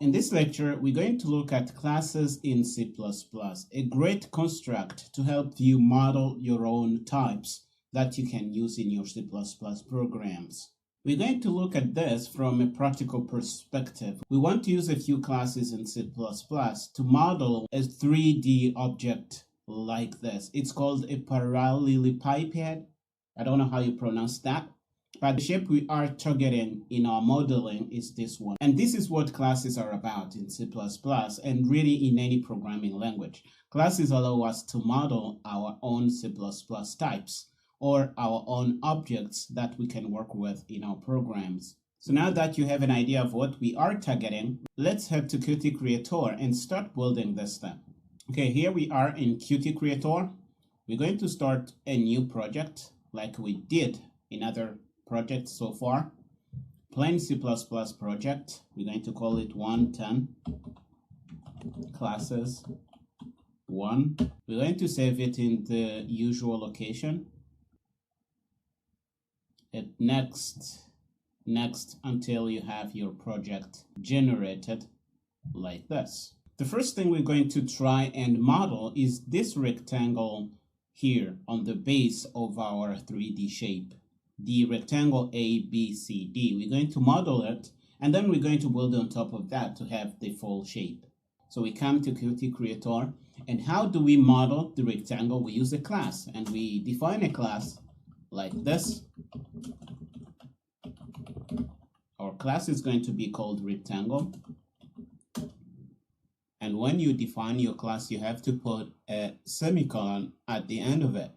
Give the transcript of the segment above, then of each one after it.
In this lecture, we're going to look at classes in C++, a great construct to help you model your own types that you can use in your C++ programs. We're going to look at this from a practical perspective. We want to use a few classes in C++ to model a 3D object like this. It's called a parallelepiped. I don't know how you pronounce that. But the shape we are targeting in our modeling is this one. And this is what classes are about in C++ and really in any programming language. Classes allow us to model our own C++ types or our own objects that we can work with in our programs. So now that you have an idea of what we are targeting, let's head to Qt Creator and start building this thing. Okay, here we are in Qt Creator. We're going to start a new project like we did in other project so far. Plain C++ project. We're going to call it 110 classes 1. We're going to save it in the usual location. Hit next until you have your project generated like this. The first thing we're going to try and model is this rectangle here on the base of our 3D shape. The rectangle ABCD. We're going to model it and then we're going to build on top of that to have the full shape. So we come to Qt Creator, and how do we model the rectangle? We use a class and we define a class like this. Our class is going to be called rectangle, and when you define your class you have to put a semicolon at the end of it.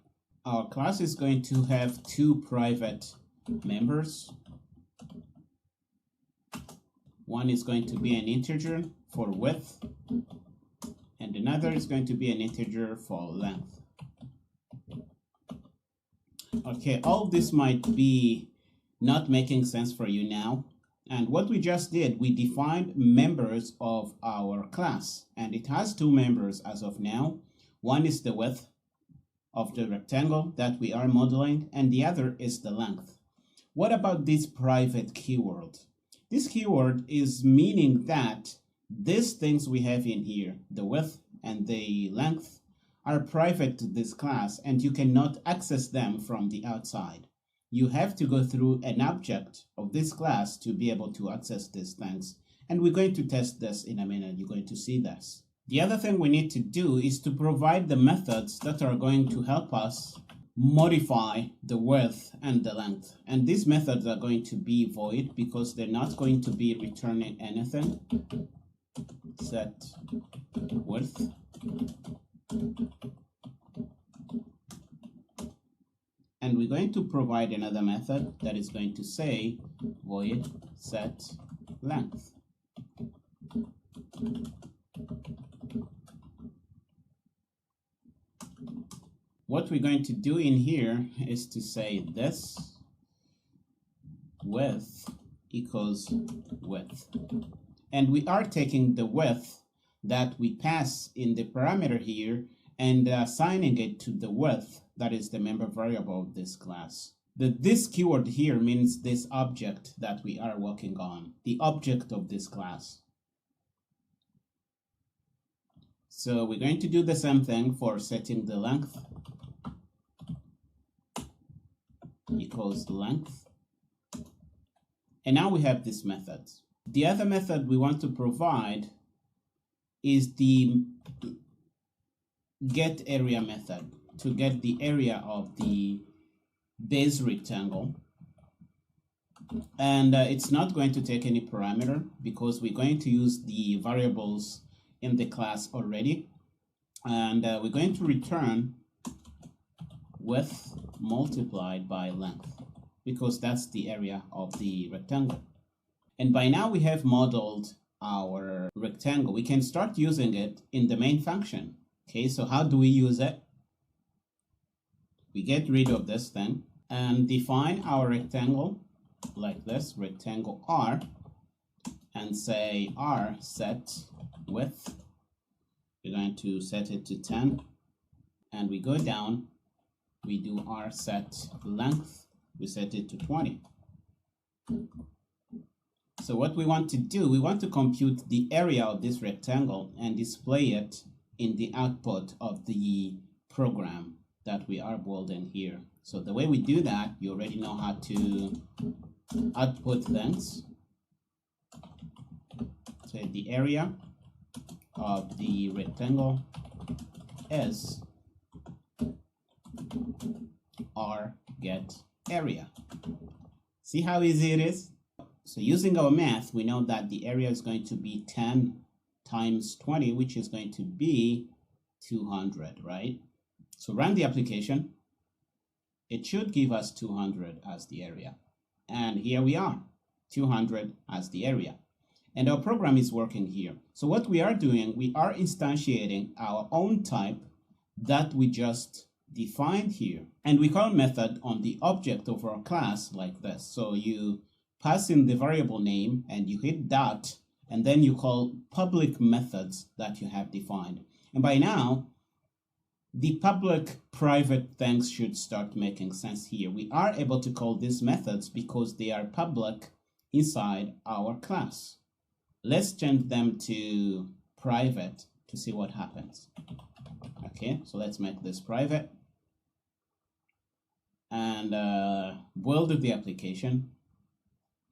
Our class is going to have two private members. One is going to be an integer for width, and another is going to be an integer for length. Okay, all this might be not making sense for you now. And what we just did, we defined members of our class, and it has two members as of now. One is the width of the rectangle that we are modeling, and the other is the length. What about this private keyword? This keyword is meaning that these things we have in here, the width and the length, are private to this class and you cannot access them from the outside. You have to go through an object of this class to be able to access these things. And we're going to test this in a minute. You're going to see this. The other thing we need to do is to provide the methods that are going to help us modify the width and the length. And these methods are going to be void because they're not going to be returning anything. Set width. And we're going to provide another method that is going to say void set length. What we're going to do in here is to say this width equals width. And we are taking the width that we pass in the parameter here and assigning it to the width that is the member variable of this class. This keyword here means this object that we are working on, the object of this class. So we're going to do the same thing for setting the length equals length. And now we have this method. The other method we want to provide is the get area method to get the area of the base rectangle. And it's not going to take any parameter because we're going to use the variables in the class already. And we're going to return width multiplied by length because that's the area of the rectangle. And by now we have modeled our rectangle. We can start using it in the main function. Okay, so how do we use it? We get rid of this thing and define our rectangle like this, rectangle R, and say R set width. We're going to set it to 10, and we go down, we do R set length, we set it to 20. So what we want to do, we want to compute the area of this rectangle and display it in the output of the program that we are building here. So the way we do that, you already know how to output things. So the area of the rectangle is our get area. See how easy it is? So using our math, we know that the area is going to be 10 times 20, which is going to be 200, right? So run the application. It should give us 200 as the area. And here we are, 200 as the area. And our program is working here. So what we are doing, we are instantiating our own type that we just defined here. And we call method on the object of our class like this. So you pass in the variable name and you hit dot, and then you call public methods that you have defined. And by now, the public private things should start making sense here. We are able to call these methods because they are public inside our class. Let's change them to private to see what happens. Okay, so let's make this private and build the application.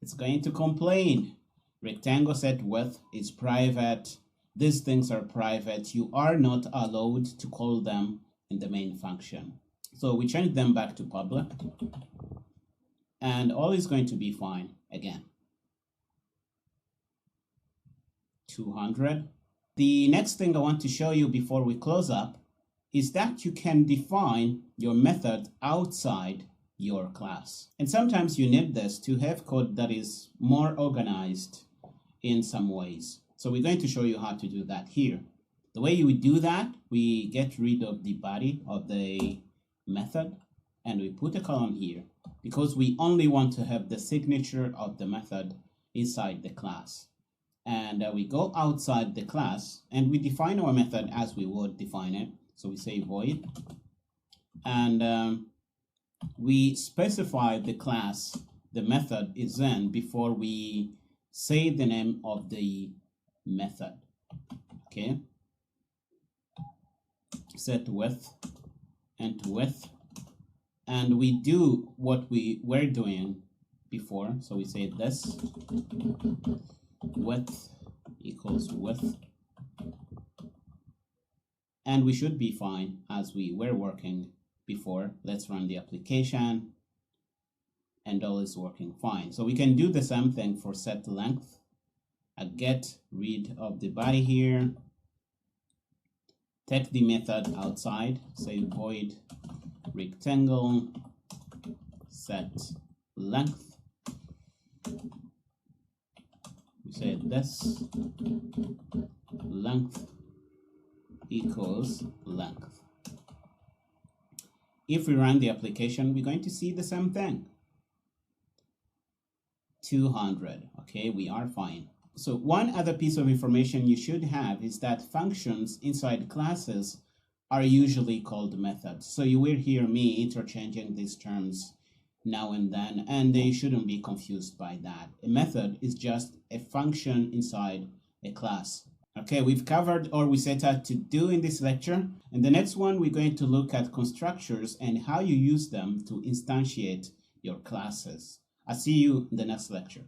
It's going to complain. Rectangle set width is private. These things are private. You are not allowed to call them in the main function. So we change them back to public and all is going to be fine again. 200. The next thing I want to show you before we close up is that you can define your method outside your class. And sometimes you need this to have code that is more organized in some ways. So we're going to show you how to do that here. The way you would do that, we get rid of the body of the method and we put a column here because we only want to have the signature of the method inside the class. And we go outside the class and we define our method as we would define it. So we say void and we specify the class the method is in before we say the name of the method. Okay, set width and width, and we do what we were doing before. So we say this width equals width, and we should be fine as we were working before. Let's run the application and all is working fine. So we can do the same thing for set length. Get rid of the body here, take the method outside, say void rectangle set length. We say this length equals length. If we run the application, we're going to see the same thing. 200. Okay, we are fine. So one other piece of information you should have is that functions inside classes are usually called methods. So you will hear me interchanging these terms now and then, and they shouldn't be confused by that. A method is just a function inside a class. Okay, we've covered all we set out to do in this lecture. In the next one, we're going to look at constructors and how you use them to instantiate your classes. I'll see you in the next lecture.